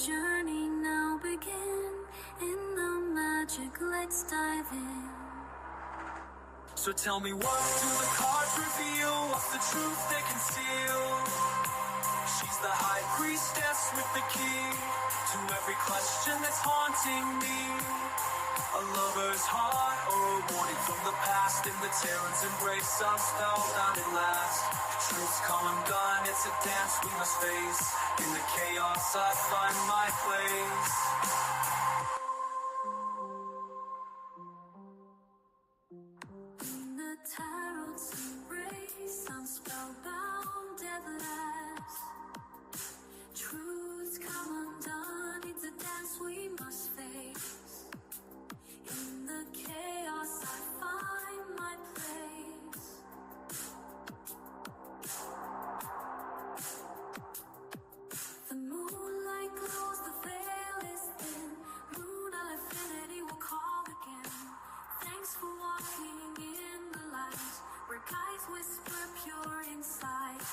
journey now begin. In the magic, let's dive in. So tell me, what do the cards reveal? What's the truth they conceal? She's the high priestess with the key to every question that's haunting me. A lover's heart or a warning from the past. In the terror's embrace, I'm spellbound at last. Truth's come undone, it's a dance we must face. In the chaos, I find my place. In the tarot's embrace, I'm spellbound at last. Truth's come undone, it's a dance we must face. In the chaos, I find my place. The moonlight glows, the veil is thin. Moon of infinity will call again. Thanks for walking in the light, where guides whisper pure insight.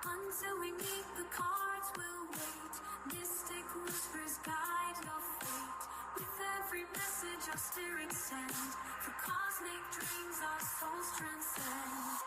Until we meet, the cards will wait. Mystic whispers guide your fate. With every message our spirits send, for cosmic dreams our souls transcend.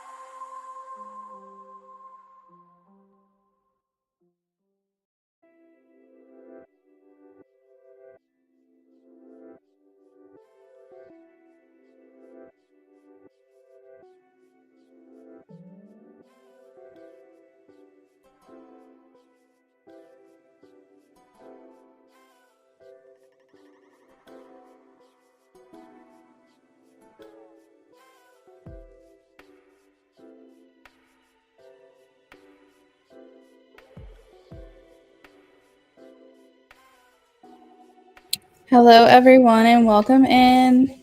Hello, everyone, and welcome in.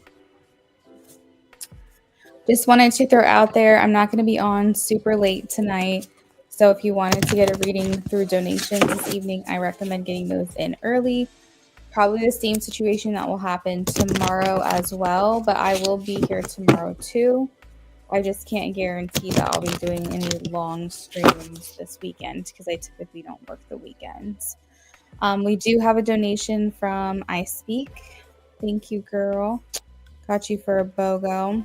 Just wanted to throw out there, I'm not going to be on super late tonight. So if you wanted to get a reading through donations this evening, I recommend getting those in early. Probably the same situation that will happen tomorrow as well, but I will be here tomorrow too. I just can't guarantee that I'll be doing any long streams this weekend because I typically don't work the weekends. We do have a donation from I Speak. Thank you, girl. Got you for a BOGO.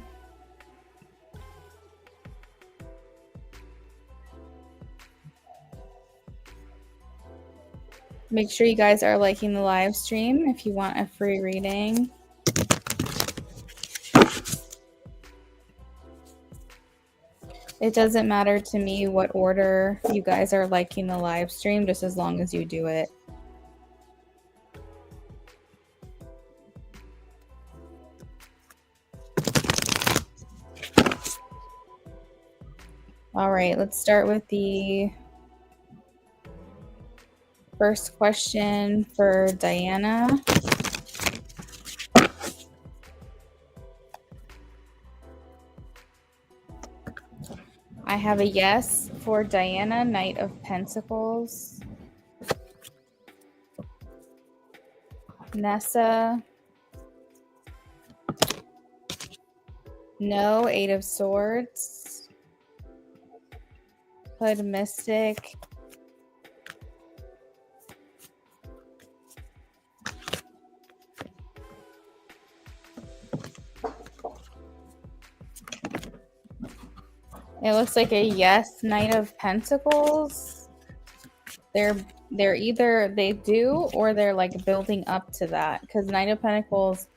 Make sure you guys are liking the live stream if you want a free reading. It doesn't matter to me what order you guys are liking the live stream, just as long as you do it. All right, let's start with the first question for Diana. I have a yes for Diana, Knight of Pentacles. Nessa. No, Eight of Swords. Hood Mystic. It looks like a yes, Knight of Pentacles. They're either they do or they're like building up to that, because Knight of Pentacles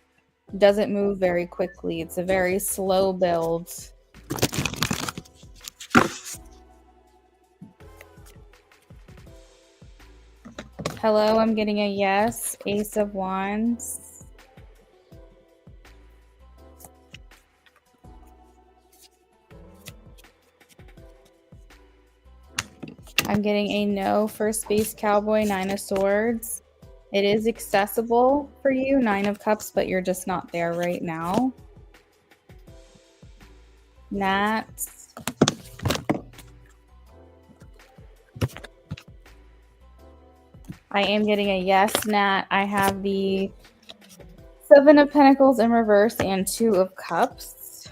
doesn't move very quickly. It's a very slow build. Hello, I'm getting a yes. Ace of Wands. I'm getting a no for Space Cowboy, Nine of Swords. It is accessible for you, Nine of Cups, but you're just not there right now. Nats. I am getting a yes, Nat. I have the Seven of Pentacles in reverse and Two of Cups.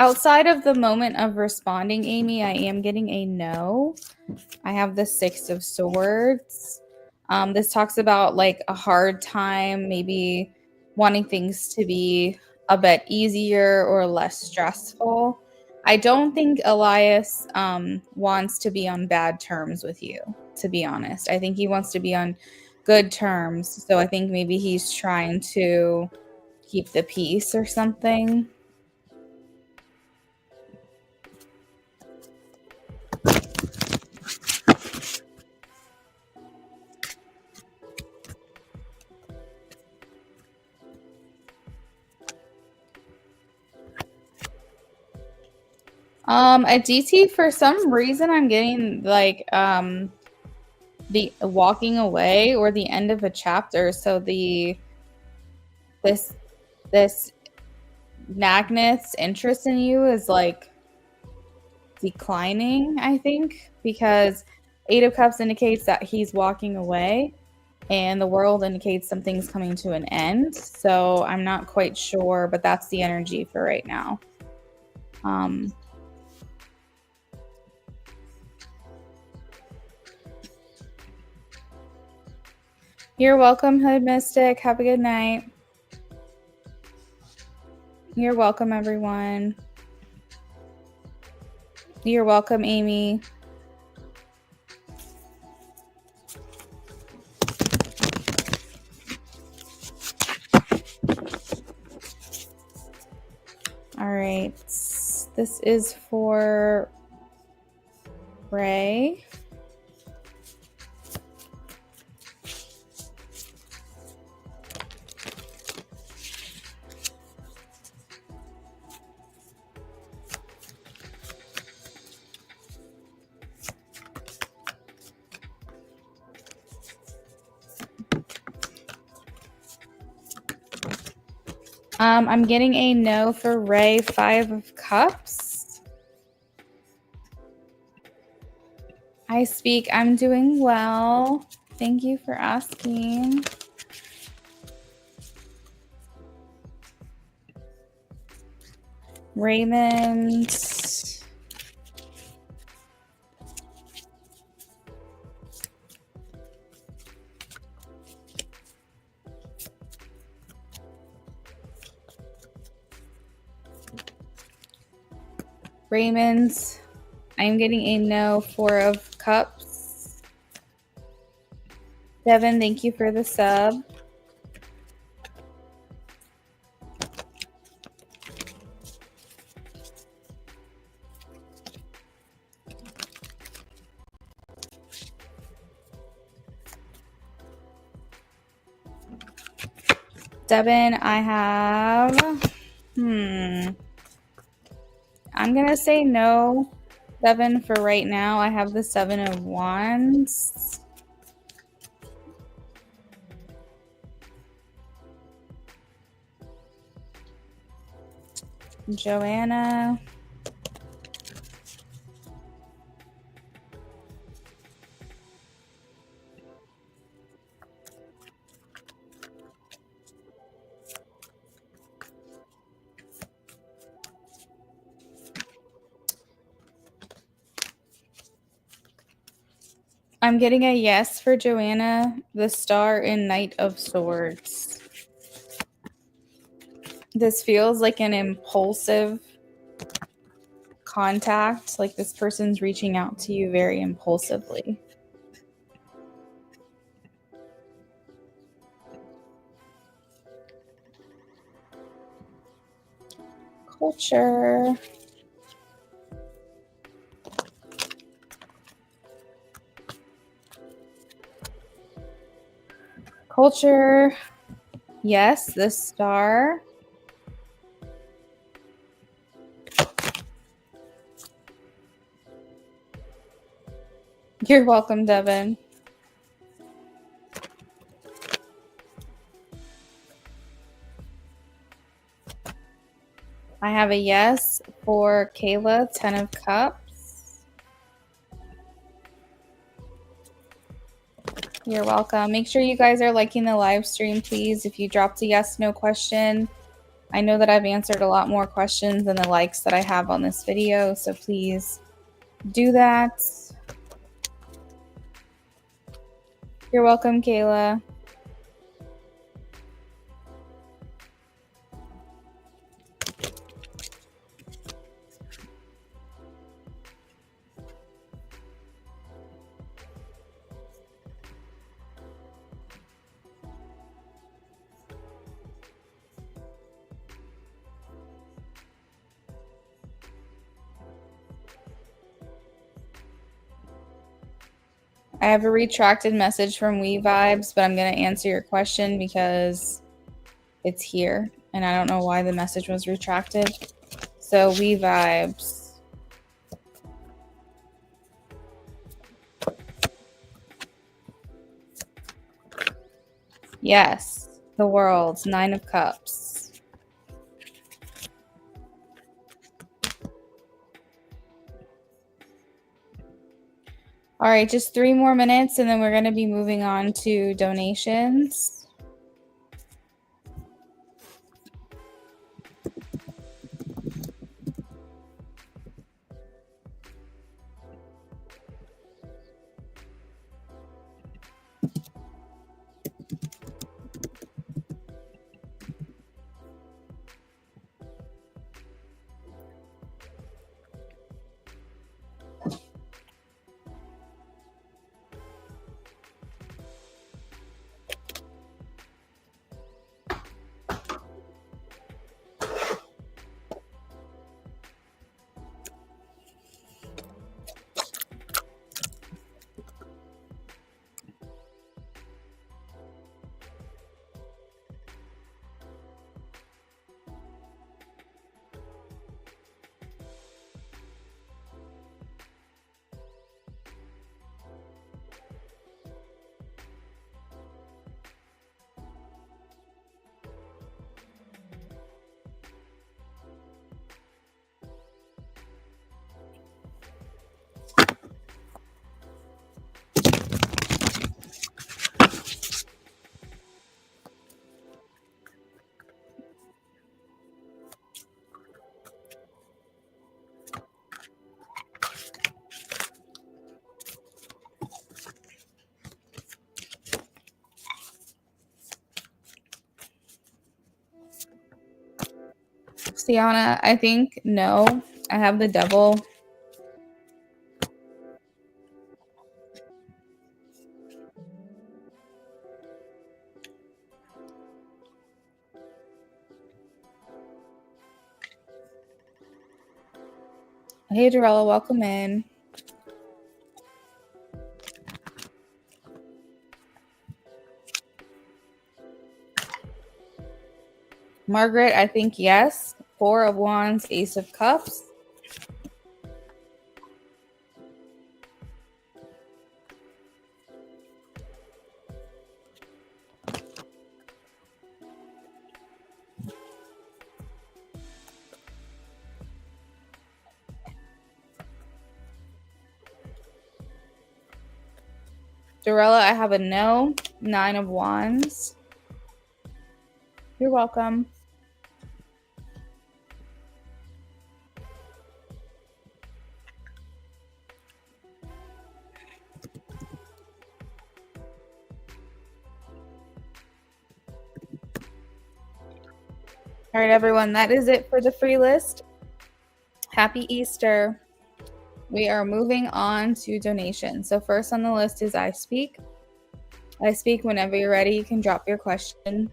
outside of the moment of responding, Amy, I am getting a no. I have the Six of Swords. This talks about like a hard time, maybe wanting things to be a bit easier or less stressful. I don't think Elias wants to be on bad terms with you, to be honest. I think he wants to be on good terms. So I think maybe he's trying to keep the peace or something. At DT, for some reason, I'm getting like the walking away or the end of a chapter. So this Nagneth's interest in you is like declining, I think, because Eight of Cups indicates that he's walking away, and the World indicates something's coming to an end. So I'm not quite sure, but that's the energy for right now. You're welcome, Hood Mystic. Have a good night. You're welcome, everyone. You're welcome, Amy. All right. This is for Ray. I'm getting a no for Ray, 5 of Cups. I speak. I'm doing well. Thank you for asking. Raymond. Raymond, I'm getting a no, 4 of Cups. Devin, thank you for the sub. Devin, I have... I'm going to say no, Devin, for right now. I have the 7 of Wands. Joanna. I'm getting a yes for Joanna, the star in Knight of Swords. This feels like an impulsive contact, like this person's reaching out to you very impulsively. Culture. Culture. Yes, the star. You're welcome, Devin. I have a yes for Kayla, 10 of Cups. You're welcome. Make sure you guys are liking the live stream, please. If you dropped a yes, no question, I know that I've answered a lot more questions than the likes that I have on this video, so please do that. You're welcome, Kayla. I have a retracted message from We Vibes, but I'm going to answer your question because it's here, and I don't know why the message was retracted. So We Vibes. Yes, the world, 9 of Cups. All right, just 3 more minutes, and then we're going to be moving on to donations. Sienna, I think no. I have the devil. Hey, Dorella, welcome in. Margaret, I think yes. 4 of Wands, Ace of Cups. Dorella, I have a no. 9 of Wands. You're welcome. All right, everyone, that is it for the free list. Happy Easter. We are moving on to donations. So first on the list is I Speak. I Speak, whenever you're ready, you can drop your question.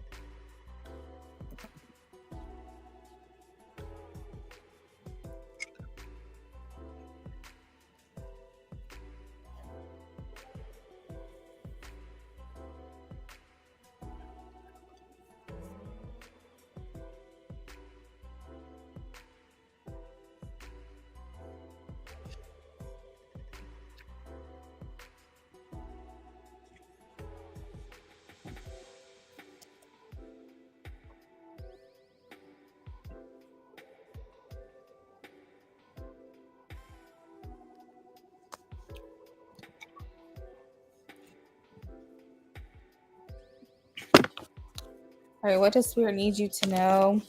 All right, what does Spirit need you to know?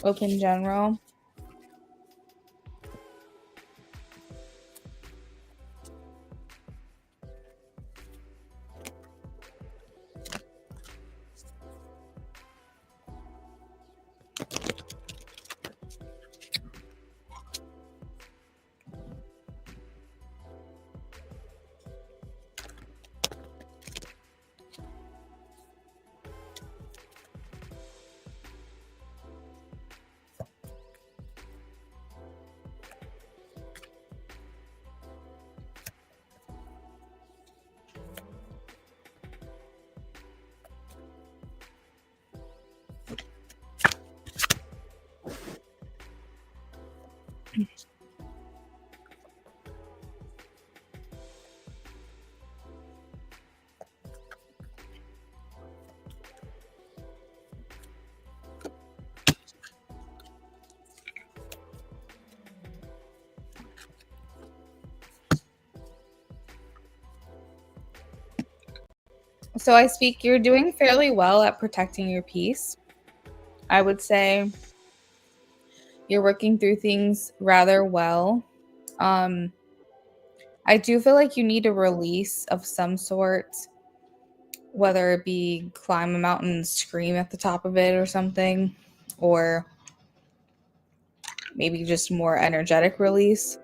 open general. So I speak, you're doing fairly well at protecting your peace. I would say you're working through things rather well. Um, I do feel like you need a release of some sort, whether it be climb a mountain and scream at the top of it or something, or maybe just more energetic release.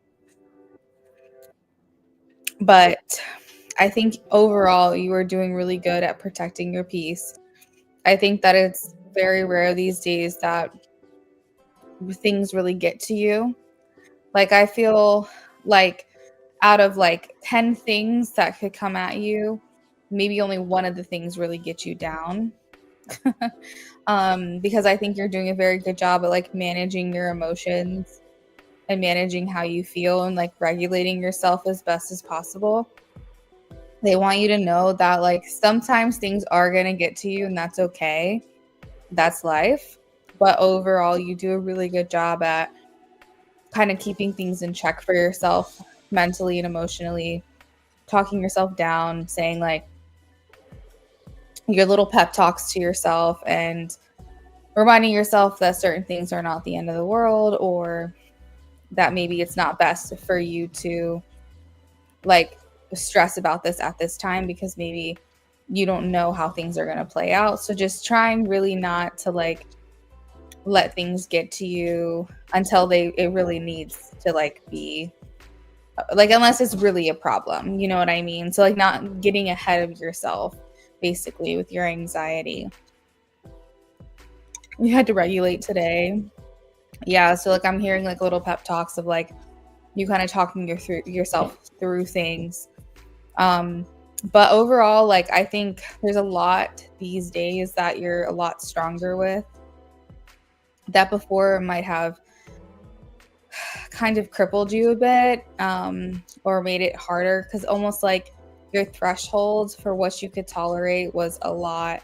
But I think overall you are doing really good at protecting your peace. I think that it's very rare these days that things really get to you. Like I feel like out of like 10 things that could come at you, maybe only one of the things really get you down. Because I think you're doing a very good job at like managing your emotions and managing how you feel and like regulating yourself as best as possible. They want you to know that like sometimes things are going to get to you and that's okay. That's life. But overall, you do a really good job at kind of keeping things in check for yourself mentally and emotionally, talking yourself down, saying like your little pep talks to yourself and reminding yourself that certain things are not the end of the world, or that maybe it's not best for you to like stress about this at this time because maybe you don't know how things are going to play out. So just trying really not to like let things get to you until it really needs to like be like, unless it's really a problem, you know what I mean? So like not getting ahead of yourself basically with your anxiety. You had to regulate today. Yeah, so like I'm hearing like little pep talks of like you kind of talking yourself through things. But overall, like I think there's a lot these days that you're a lot stronger with that before might have kind of crippled you a bit, or made it harder, because almost like your threshold for what you could tolerate was a lot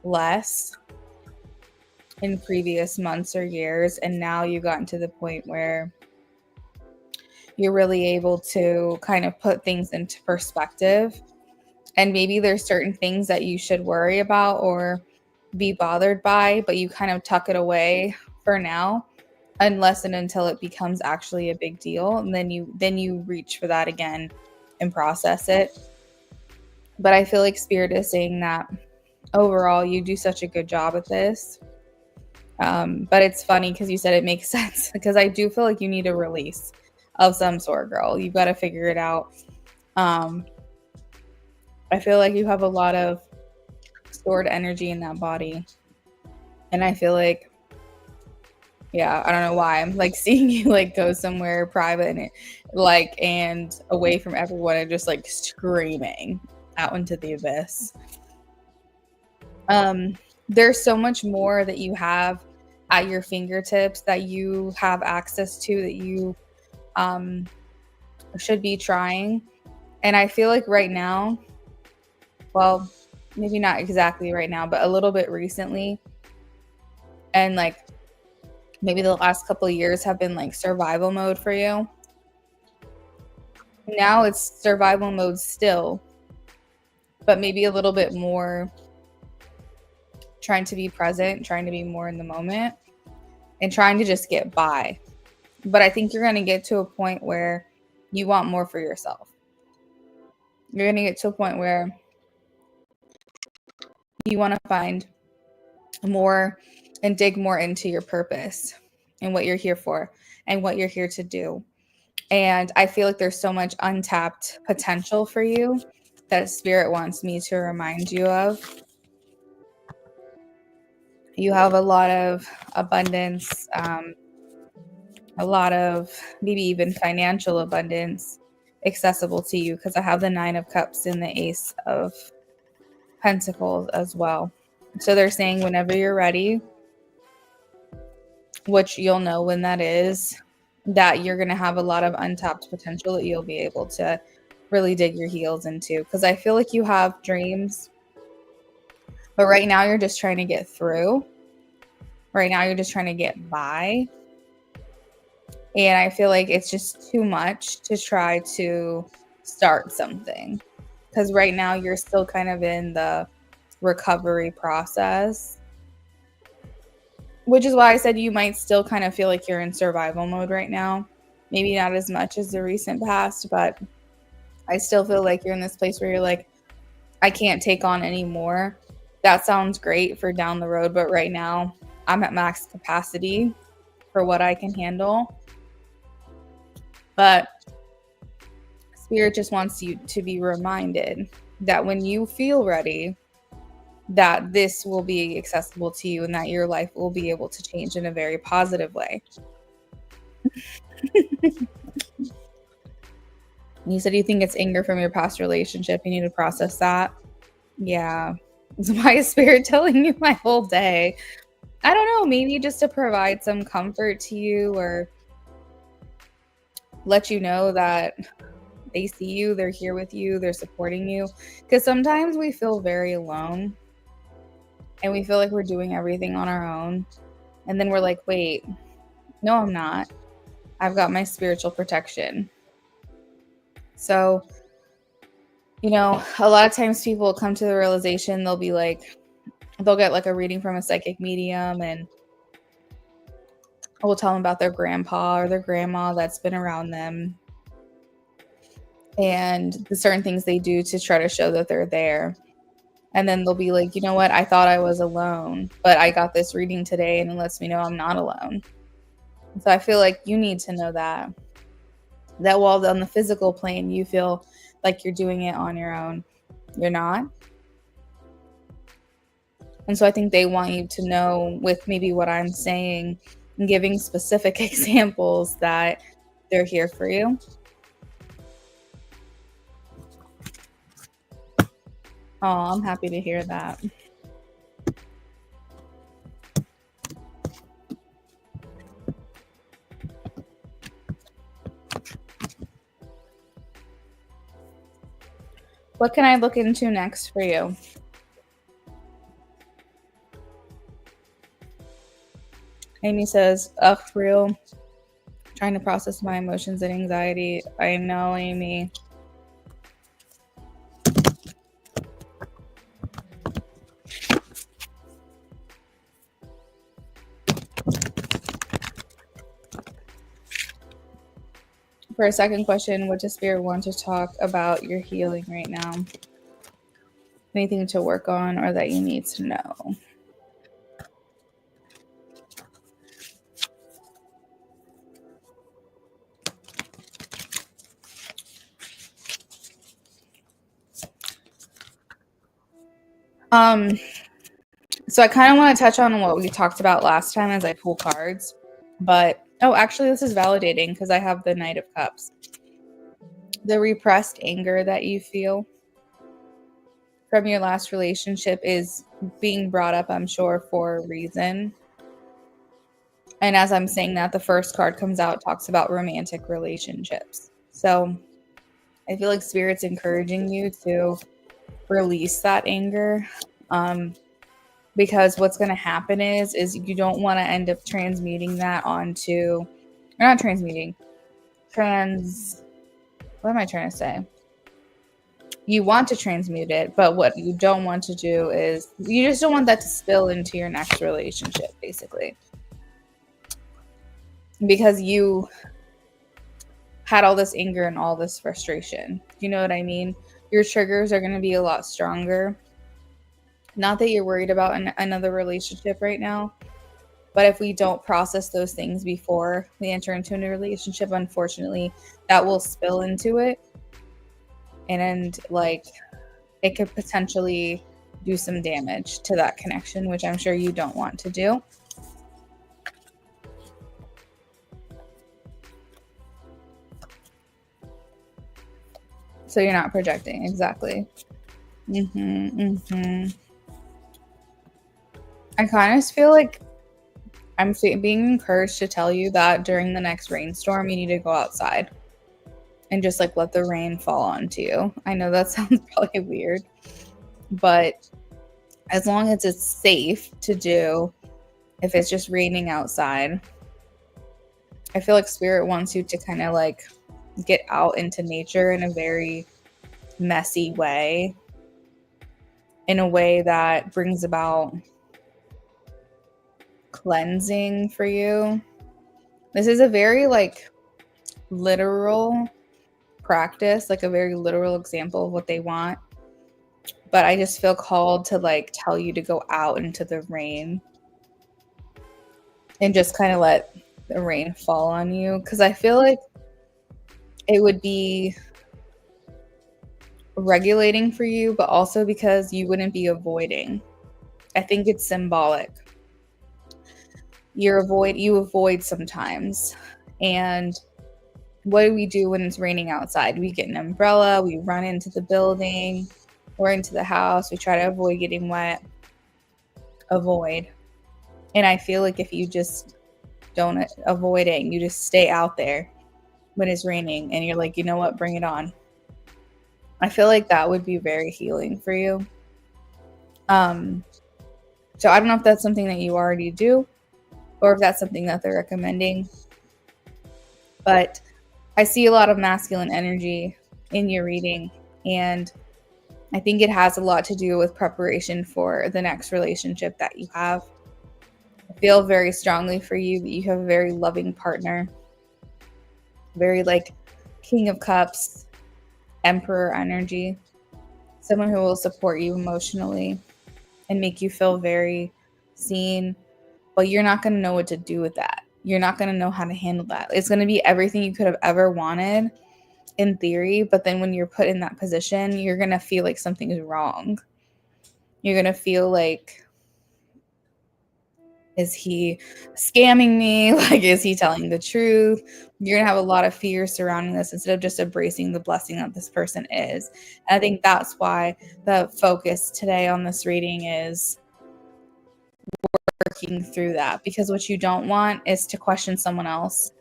less in previous months or years, and now you've gotten to the point where you're really able to kind of put things into perspective. And maybe there's certain things that you should worry about or be bothered by, but you kind of tuck it away for now, unless and until it becomes actually a big deal. And then you reach for that again and process it. But I feel like Spirit is saying that overall you do such a good job at this. But it's funny because you said it makes sense, because I do feel like you need a release of some sort, girl. You've got to figure it out. I feel like you have a lot of stored energy in that body. And I feel like, yeah, I don't know why. I'm like seeing you like go somewhere private and it, like, and away from everyone and just like screaming out into the abyss. There's so much more that you have at your fingertips that you have access to that you should be trying. And I feel like right now, well, maybe not exactly right now, but a little bit recently, and like maybe the last couple of years have been like survival mode for you. Now it's survival mode still, but maybe a little bit more trying to be present, trying to be more in the moment. and trying to just get by. But I think you're going to get to a point where you want more for yourself. You're going to get to a point where you want to find more and dig more into your purpose and what you're here for and what you're here to do. And I feel like there's so much untapped potential for you that Spirit wants me to remind you of. You have a lot of abundance, a lot of maybe even financial abundance accessible to you, because I have the 9 of Cups and the Ace of Pentacles as well. So they're saying whenever you're ready, which you'll know when that is, that you're going to have a lot of untapped potential that you'll be able to really dig your heels into. Because I feel like you have dreams, but right now you're just trying to get through. Right now you're just trying to get by. And I feel like it's just too much to try to start something. Because right now you're still kind of in the recovery process. Which is why I said you might still kind of feel like you're in survival mode right now. Maybe not as much as the recent past, but I still feel like you're in this place where you're like, I can't take on any more. That sounds great for down the road, but right now I'm at max capacity for what I can handle. But Spirit just wants you to be reminded that when you feel ready, that this will be accessible to you and that your life will be able to change in a very positive way. You said you think it's anger from your past relationship. You need to process that. Yeah. Why is Spirit telling you my whole day? I don't know. Maybe just to provide some comfort to you or let you know that they see you, they're here with you, they're supporting you. Because sometimes we feel very alone and we feel like we're doing everything on our own. And then we're like, wait, no, I'm not. I've got my spiritual protection. So, you know, a lot of times people come to the realization, they'll get like a reading from a psychic medium and we'll tell them about their grandpa or their grandma that's been around them and the certain things they do to try to show that they're there. And then they'll be like, you know what? I thought I was alone, but I got this reading today and it lets me know I'm not alone. So I feel like you need to know that while on the physical plane, you feel like you're doing it on your own, you're not. And so I think they want you to know with maybe what I'm saying and giving specific examples that they're here for you. Oh, I'm happy to hear that. What can I look into next for you? Amy says, ugh, real. Trying to process my emotions and anxiety. I know, Amy. For a second question, what does Spirit want to talk about your healing right now? Anything to work on or that you need to know? So I kind of want to touch on what we talked about last time as I pull cards, but actually this is validating because I have the Knight of Cups. The repressed anger that you feel from your last relationship is being brought up, I'm sure, for a reason. And as I'm saying that, the first card comes out, talks about romantic relationships. So I feel like Spirit's encouraging you to release that anger. Because what's going to happen is you don't want to end up transmuting that onto, or not transmuting, what am I trying to say? You want to transmute it, but what you don't want to do is, you just don't want that to spill into your next relationship, basically. because you had all this anger and all this frustration. You know what I mean? Your triggers are going to be a lot stronger. Not that you're worried about another relationship right now, but if we don't process those things before we enter into a new relationship, unfortunately, that will spill into it. And like, it could potentially do some damage to that connection, which I'm sure you don't want to do. So you're not projecting. Exactly. I kind of feel like I'm being encouraged to tell you that during the next rainstorm, you need to go outside and just like let the rain fall onto you. I know that sounds probably weird, but as long as it's safe to do, if it's just raining outside, I feel like Spirit wants you to kind of like get out into nature in a very messy way, in a way that brings about cleansing for you. This is a very like literal practice, like a very literal example of what they want. But I just feel called to like tell you to go out into the rain and just kind of let the rain fall on you, because I feel like it would be regulating for you, but also because you wouldn't be avoiding. I think it's symbolic. You avoid sometimes. And what do we do when it's raining outside? We get an umbrella, we run into the building or into the house, we try to avoid getting wet. Avoid. And I feel like if you just don't avoid it and you just stay out there when it's raining and you're like, you know what, bring it on, I feel like that would be very healing for you. So I don't know if that's something that you already do or if that's something that they're recommending, but I see a lot of masculine energy in your reading, and I think it has a lot to do with preparation for the next relationship that you have. I feel very strongly for you that you have a very loving partner, very like King of Cups, Emperor energy, someone who will support you emotionally and make you feel very seen, but you're not going to know what to do with that. You're not going to know how to handle that. It's going to be everything you could have ever wanted in theory, but then when you're put in that position, you're going to feel like something is wrong. You're going to feel like, is he scamming me? Like, is he telling the truth? You're going to have a lot of fear surrounding this instead of just embracing the blessing that this person is. And I think that's why the focus today on this reading is working through that, because what you don't want is to question someone else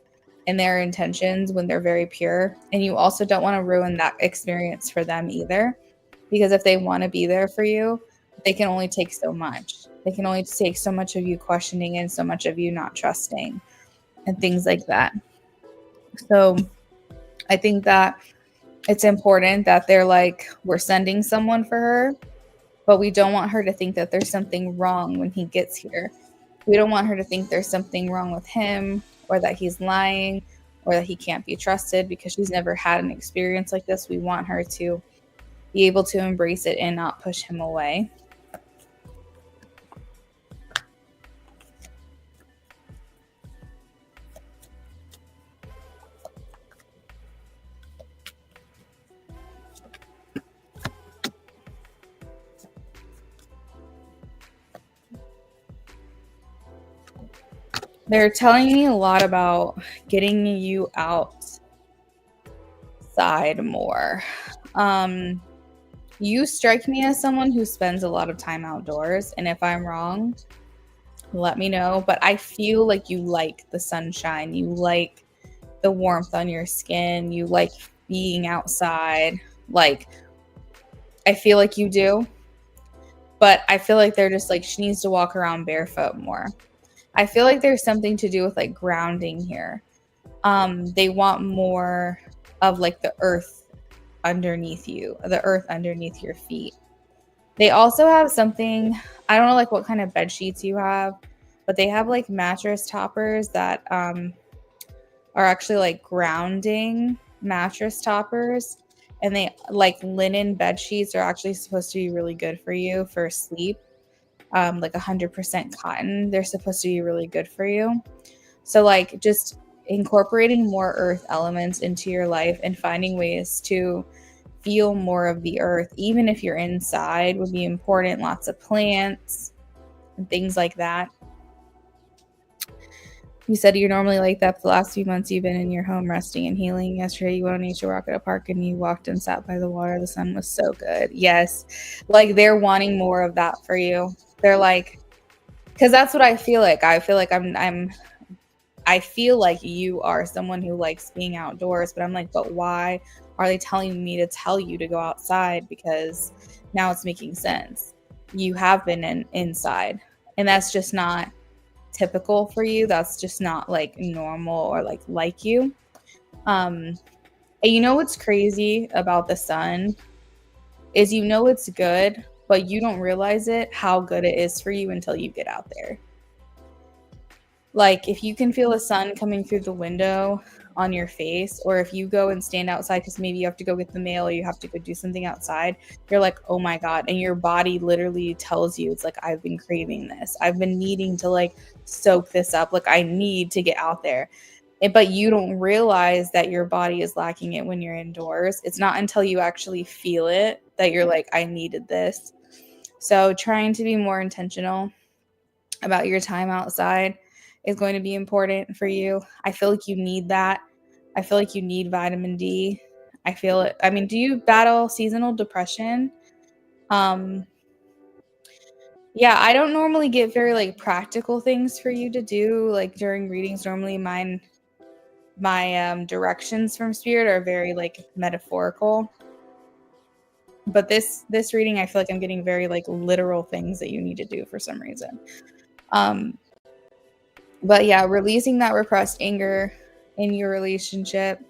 and their intentions when they're very pure. And you also don't want to ruin that experience for them either, because if they want to be there for you, they can only take so much. They can only take so much of you questioning and so much of you not trusting and things like that. So I think that it's important that they're like, we're sending someone for her, but we don't want her to think that there's something wrong when he gets here. We don't want her to think there's something wrong with him, or that he's lying, or that he can't be trusted, because she's never had an experience like this. We want her to be able to embrace it and not push him away. They're telling me a lot about getting you outside more. You strike me as someone who spends a lot of time outdoors, and if I'm wrong, let me know. But I feel like you like the sunshine, you like the warmth on your skin, you like being outside. Like, I feel like you do, but I feel like they're just like, she needs to walk around barefoot more. I feel like there's something to do with like grounding here. They want more of like the earth underneath you, the earth underneath your feet. They also have something, I don't know like what kind of bed sheets you have, but they have like mattress toppers that are actually like grounding mattress toppers, and they like linen bed sheets are actually supposed to be really good for you for sleep. Like 100% cotton, they're supposed to be really good for you. So like just incorporating more earth elements into your life and finding ways to feel more of the earth, even if you're inside, would be important. Lots of plants and things like that. You said you're normally like that for the last few months you've been in your home resting and healing. Yesterday you went on a nature walk at a park and you walked and sat by the water. The sun was so good. Yes. Like they're wanting more of that for you. They're like, because that's what I feel like. I feel like I feel like you are someone who likes being outdoors, but I'm like, but why are they telling me to tell you to go outside? Because now it's making sense. You have been inside, and that's just not typical for you. That's just not like normal or like you. And you know what's crazy about the sun is it's good, but you don't realize how good it is for you until you get out there. Like if you can feel the sun coming through the window on your face, or if you go and stand outside because maybe you have to go get the mail or you have to go do something outside, you're like, oh my God. And your body literally tells you, it's like, I've been craving this. I've been needing to like soak this up. Like I need to get out there. But you don't realize that your body is lacking it when you're indoors. It's not until you actually feel it that you're like, I needed this. So trying to be more intentional about your time outside is going to be important for you. I feel like you need that. I feel like you need vitamin D. I feel it. I mean, do you battle seasonal depression? Yeah, I don't normally get very like practical things for you to do like during readings. Normally my directions from spirit are very like metaphorical. But this reading, I feel like I'm getting very like literal things that you need to do for some reason. But yeah, releasing that repressed anger in your relationship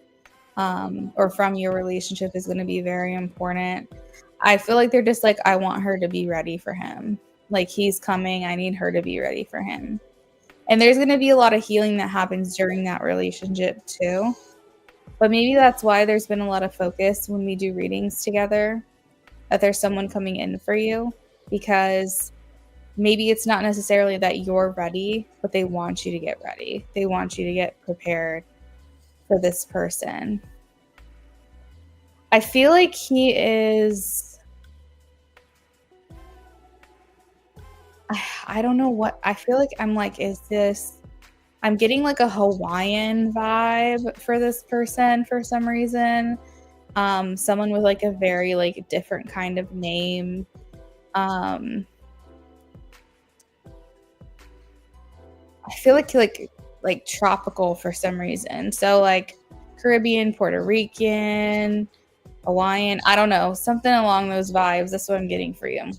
or from your relationship is going to be very important. I feel like they're just like, I want her to be ready for him. Like he's coming. I need her to be ready for him. And there's going to be a lot of healing that happens during that relationship too. But maybe that's why there's been a lot of focus when we do readings together, that there's someone coming in for you, because maybe it's not necessarily that you're ready, but they want you to get ready. They want you to get prepared for this person. I feel like he is, I don't know what, I feel like I'm like, I'm getting like a Hawaiian vibe for this person for some reason. Someone with like a very like different kind of name. I feel like tropical for some reason. So like Caribbean, Puerto Rican, Hawaiian, I don't know, something along those vibes. That's what I'm getting for you.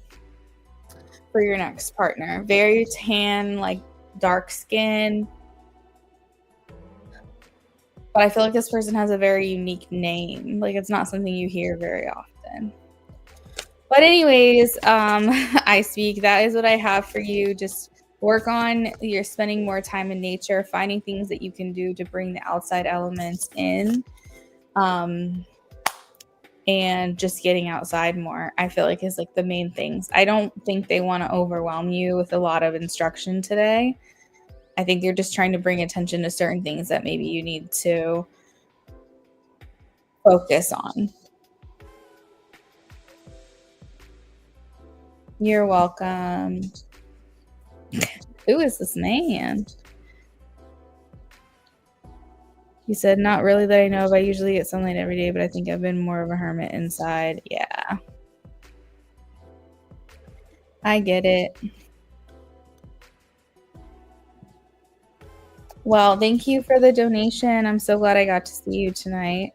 For your next partner. Very tan, like dark skin. But I feel like this person has a very unique name. Like it's not something you hear very often. But anyways, I speak. That is what I have for you. Just work on you're spending more time in nature, finding things that you can do to bring the outside elements in. And just getting outside more, I feel like is like the main things. I don't think they want to overwhelm you with a lot of instruction today. I think they're just trying to bring attention to certain things that maybe you need to focus on. You're welcome. Who is this man? He said, not really that I know of. I usually get sunlight every day, but I think I've been more of a hermit inside. Yeah. I get it. Well, thank you for the donation. I'm so glad I got to see you tonight.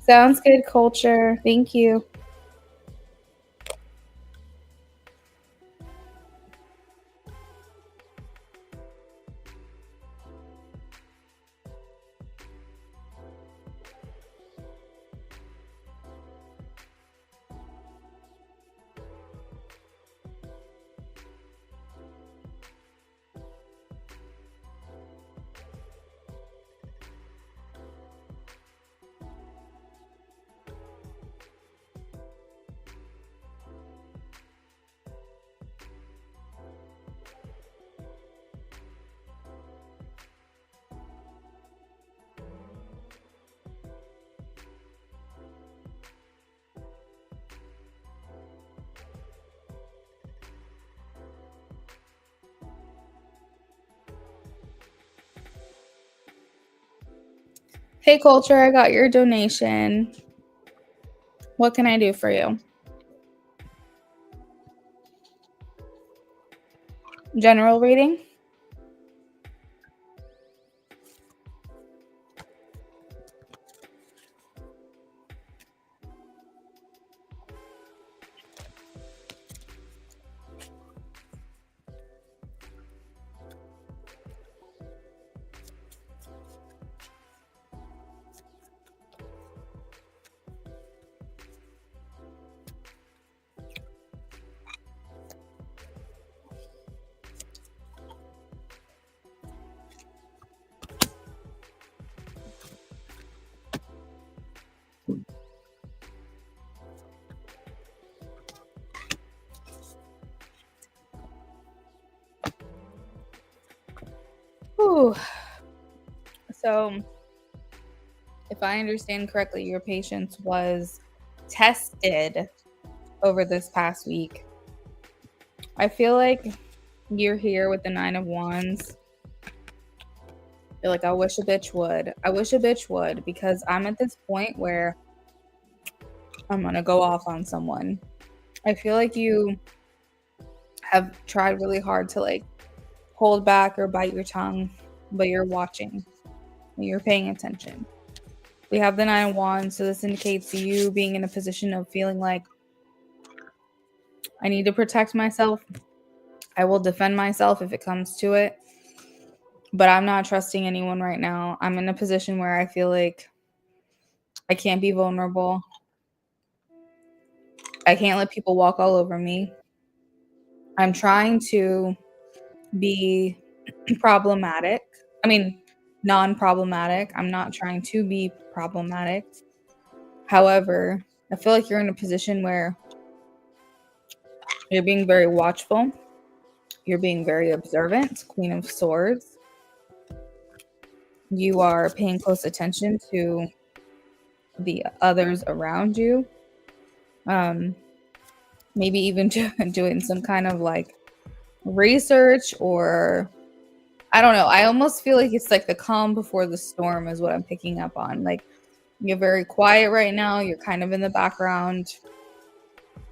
Sounds good, culture. Thank you. Hey, culture, I got your donation. What can I do for you? General reading? Whew. So, if I understand correctly, your patience was tested over this past week. I feel like you're here with the Nine of Wands. You're like, I wish a bitch would. I wish a bitch would, because I'm at this point where I'm going to go off on someone. I feel like you have tried really hard to like hold back or bite your tongue, but you're watching. You're paying attention. We have the Nine of Wands, so this indicates you being in a position of feeling like I need to protect myself. I will defend myself if it comes to it, but I'm not trusting anyone right now. I'm in a position where I feel like I can't be vulnerable. I can't let people walk all over me. I'm trying to be problematic. I mean, non-problematic. I'm not trying to be problematic. However, I feel like you're in a position where you're being very watchful. You're being very observant, Queen of Swords. You are paying close attention to the others around you. Maybe even doing some kind of like research, or I don't know. I almost feel like it's like the calm before the storm is what I'm picking up on. Like, you're very quiet right now. You're kind of in the background.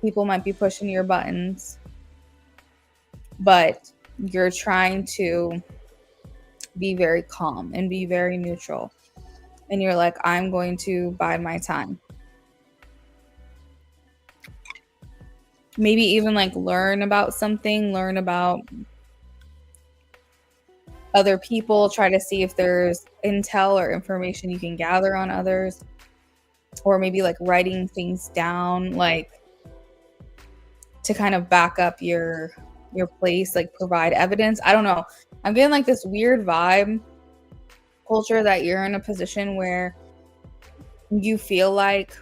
People might be pushing your buttons, but you're trying to be very calm and be very neutral. And you're like, I'm going to bide my time. Maybe even like learn about something, learn about other people, try to see if there's intel or information you can gather on others, or maybe like writing things down, like to kind of back up your place, like provide evidence. I don't know. I'm getting like this weird vibe, culture, that you're in a position where you feel like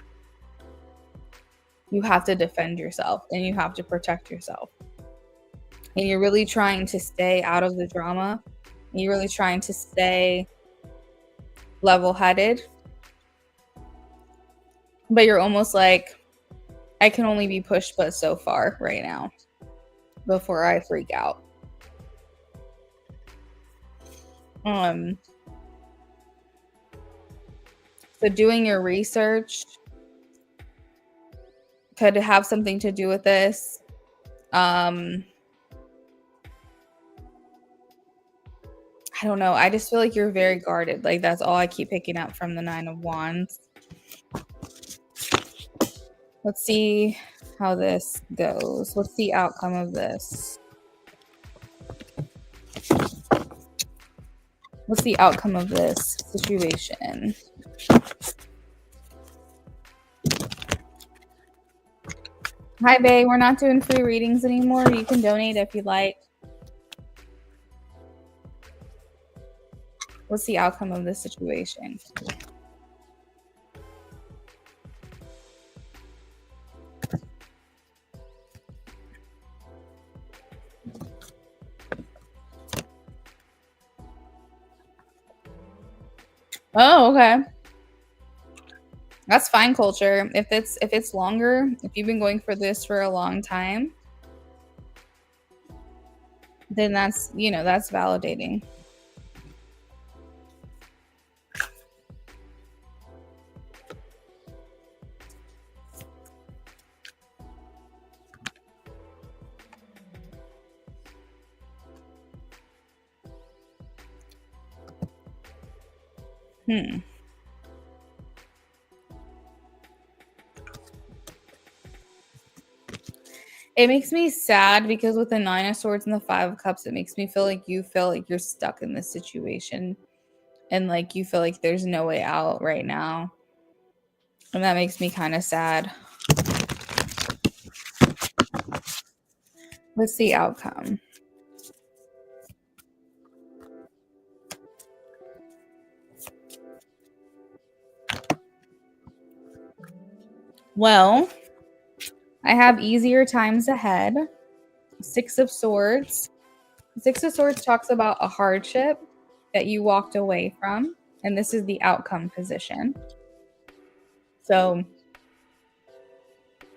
you have to defend yourself and you have to protect yourself. And you're really trying to stay out of the drama. And you're really trying to stay level-headed. But you're almost like, I can only be pushed but so far right now before I freak out. So doing your research could have something to do with this. I don't know. I just feel like you're very guarded. Like, that's all I keep picking up from the Nine of Wands. Let's see how this goes. What's the outcome of this? What's the outcome of this situation? Hi, Bae. We're not doing free readings anymore. You can donate if you'd like. What's the outcome of this situation? Oh, okay. That's fine, culture. If it's longer, if you've been going for this for a long time, then that's, that's validating. It makes me sad because with the Nine of Swords and the Five of Cups, it makes me feel like you feel like you're stuck in this situation and like you feel like there's no way out right now. And that makes me kind of sad. What's the outcome? Well, I have easier times ahead. Six of Swords. Six of Swords talks about a hardship that you walked away from, and this is the outcome position. So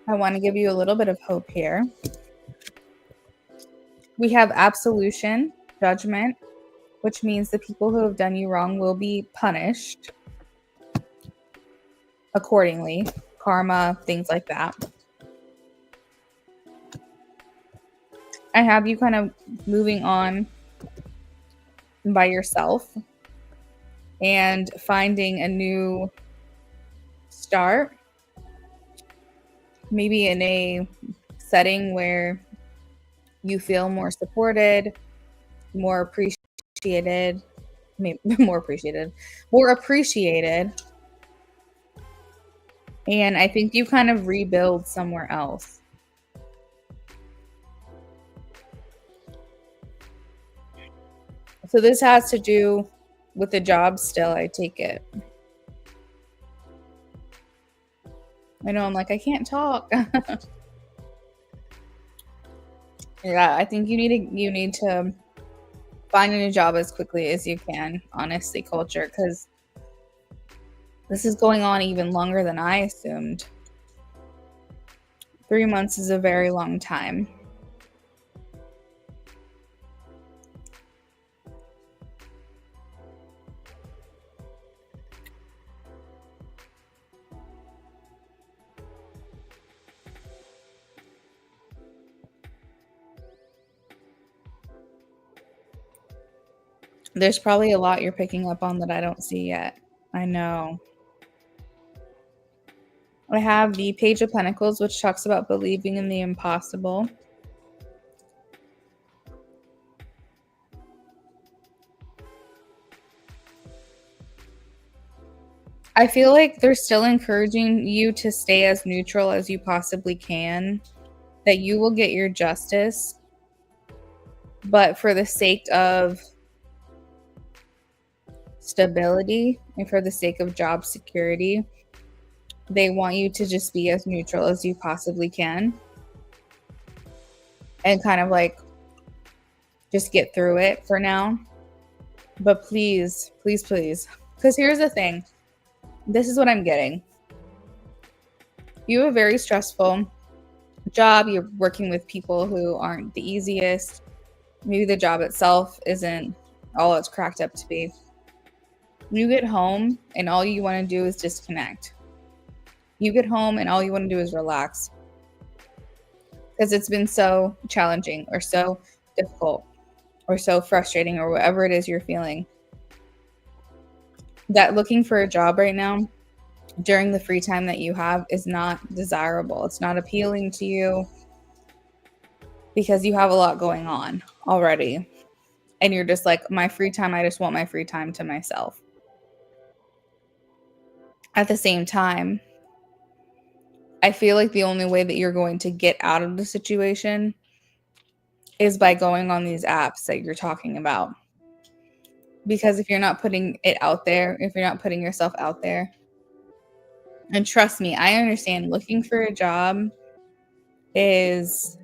I want to give you a little bit of hope here. We have absolution, judgment, which means the people who have done you wrong will be punished accordingly. Karma, things like that. I have you kind of moving on by yourself and finding a new start, maybe in a setting where you feel more supported, more appreciated, maybe more appreciated. And I think you kind of rebuild somewhere else. So this has to do with the job still, I take it. I know, I'm like, I can't talk. Yeah, I think you need to find a new job as quickly as you can, honestly, culture, because this is going on even longer than I assumed. 3 months is a very long time. There's probably a lot you're picking up on that I don't see yet. I know. I have the Page of Pentacles, which talks about believing in the impossible. I feel like they're still encouraging you to stay as neutral as you possibly can, that you will get your justice, but for the sake of stability and for the sake of job security, they want you to just be as neutral as you possibly can and kind of like just get through it for now. But please, please, please, because here's the thing. This is what I'm getting. You have a very stressful job. You're working with people who aren't the easiest. Maybe the job itself isn't all it's cracked up to be. You get home and all you want to do is disconnect. You get home and all you want to do is relax because it's been so challenging or so difficult or so frustrating or whatever it is you're feeling. That looking for a job right now during the free time that you have is not desirable. It's not appealing to you because you have a lot going on already. And you're just like, my free time, I just want my free time to myself. At the same time, I feel like the only way that you're going to get out of the situation is by going on these apps that you're talking about. Because if you're not putting it out there, if you're not putting yourself out there, and trust me, I understand looking for a job is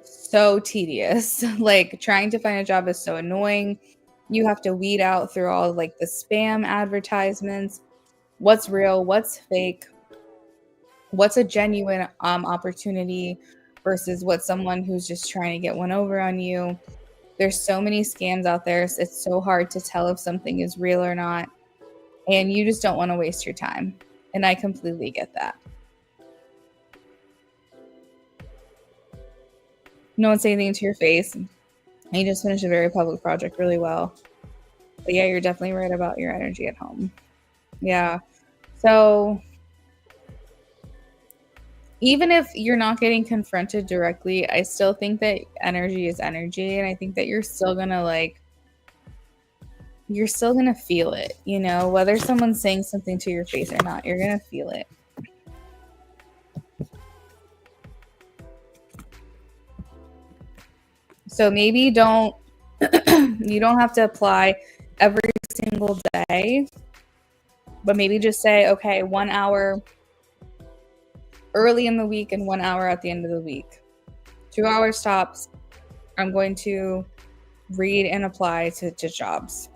so tedious. Like trying to find a job is so annoying. You have to weed out through all like the spam advertisements, what's real, what's fake, what's a genuine opportunity versus what someone who's just trying to get one over on you. There's so many scams out there. It's so hard to tell if something is real or not. And you just don't want to waste your time. And I completely get that. No one say anything to your face. And you just finished a very public project really well. But yeah, you're definitely right about your energy at home. Yeah. So even if you're not getting confronted directly, I still think that energy is energy. And I think that you're still going to feel it, you know, whether someone's saying something to your face or not, you're going to feel it. So maybe you don't have to apply every single day, but maybe just say, okay, 1 hour early in the week and 1 hour at the end of the week. 2 hours tops. I'm going to read and apply to jobs.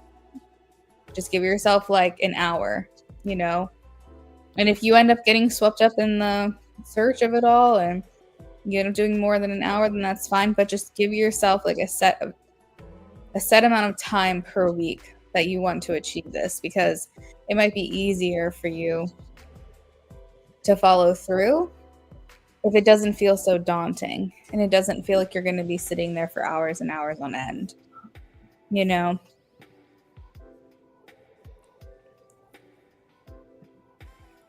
Just give yourself like an hour, you know? And if you end up getting swept up in the search of it all and you end up doing more than an hour, then that's fine. But just give yourself like a set amount of time per week that you want to achieve this, because it might be easier for you to follow through if it doesn't feel so daunting and it doesn't feel like you're going to be sitting there for hours and hours on end, you know?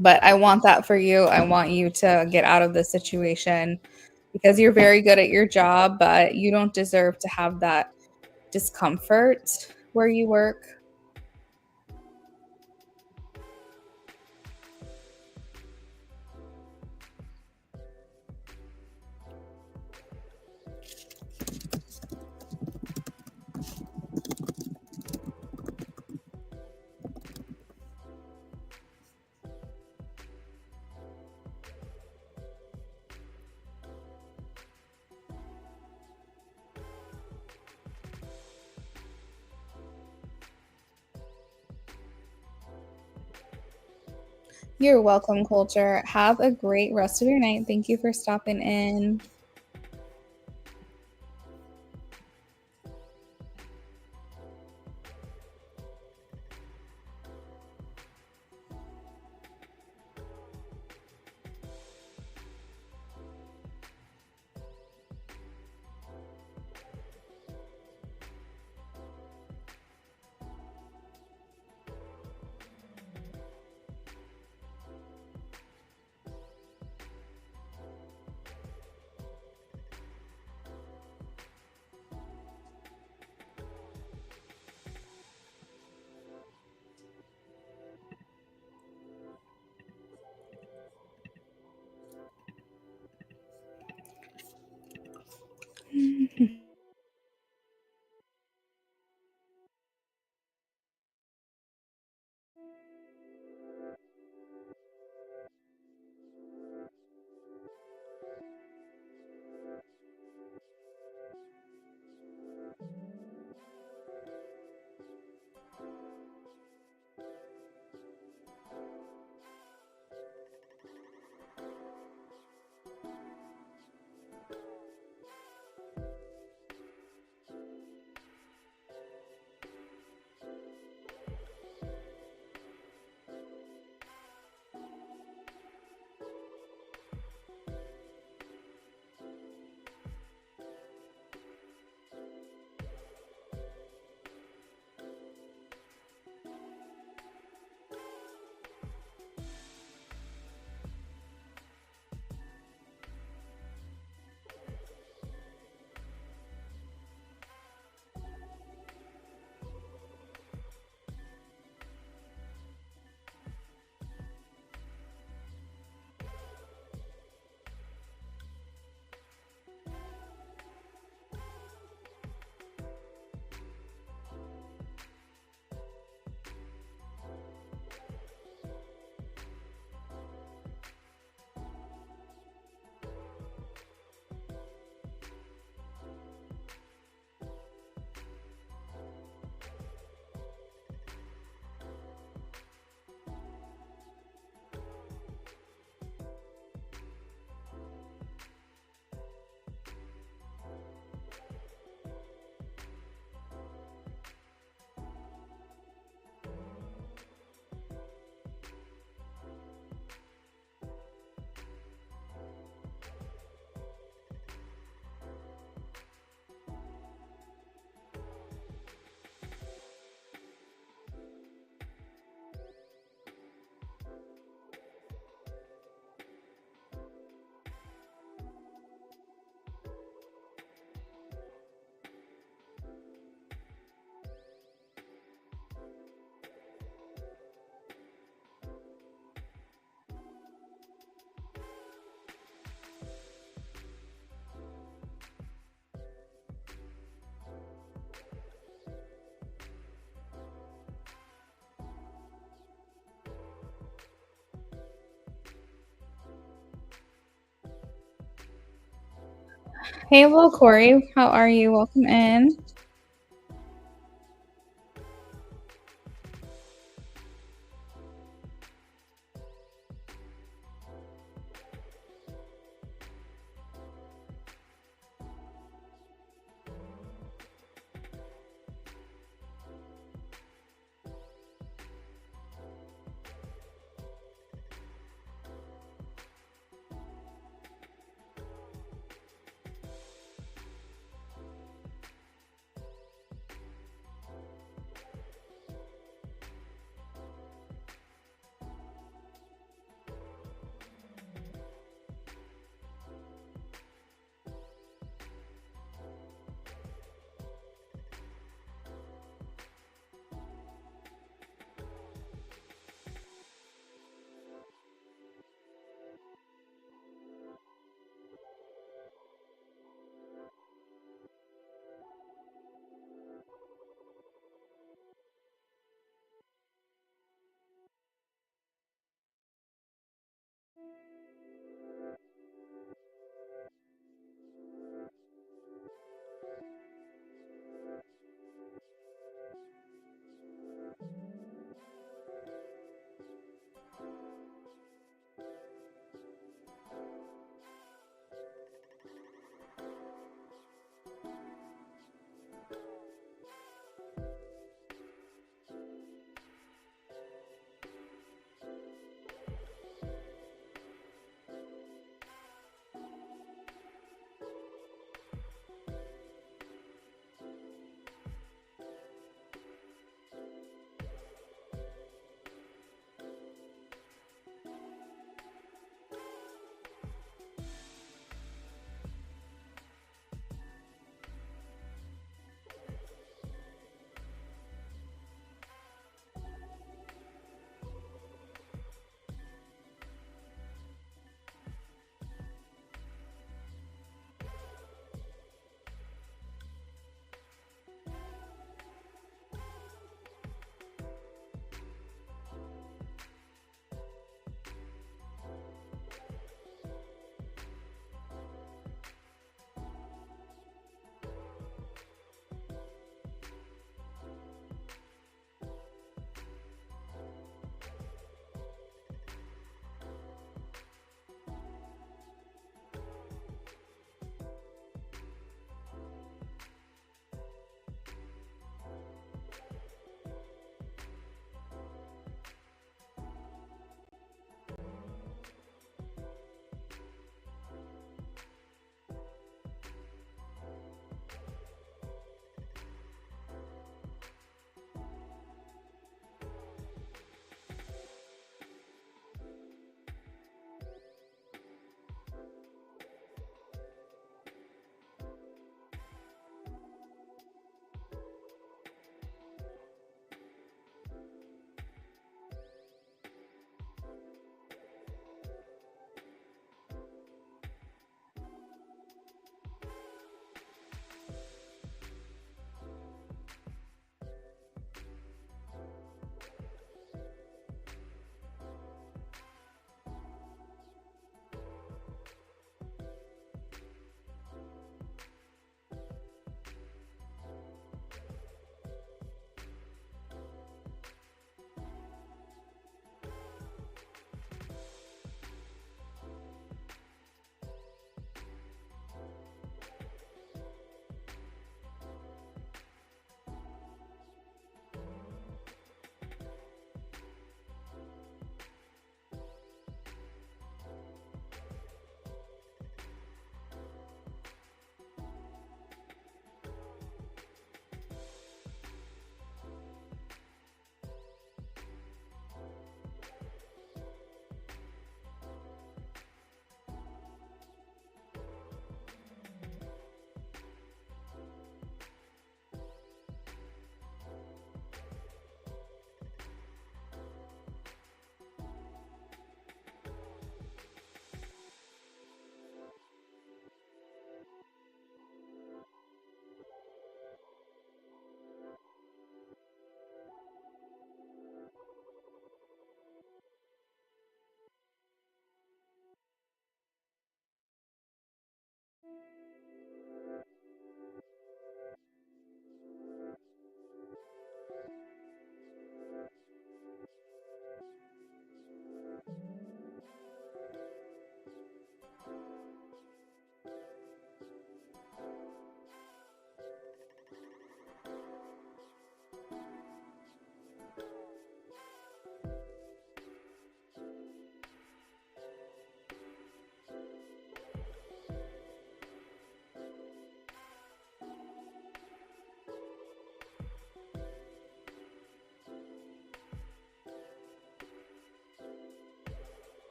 But I want that for you. I want you to get out of this situation because you're very good at your job, but you don't deserve to have that discomfort where you work. You're welcome, Culture. Have a great rest of your night. Thank you for stopping in. Hey, little Corey, how are you? Welcome in.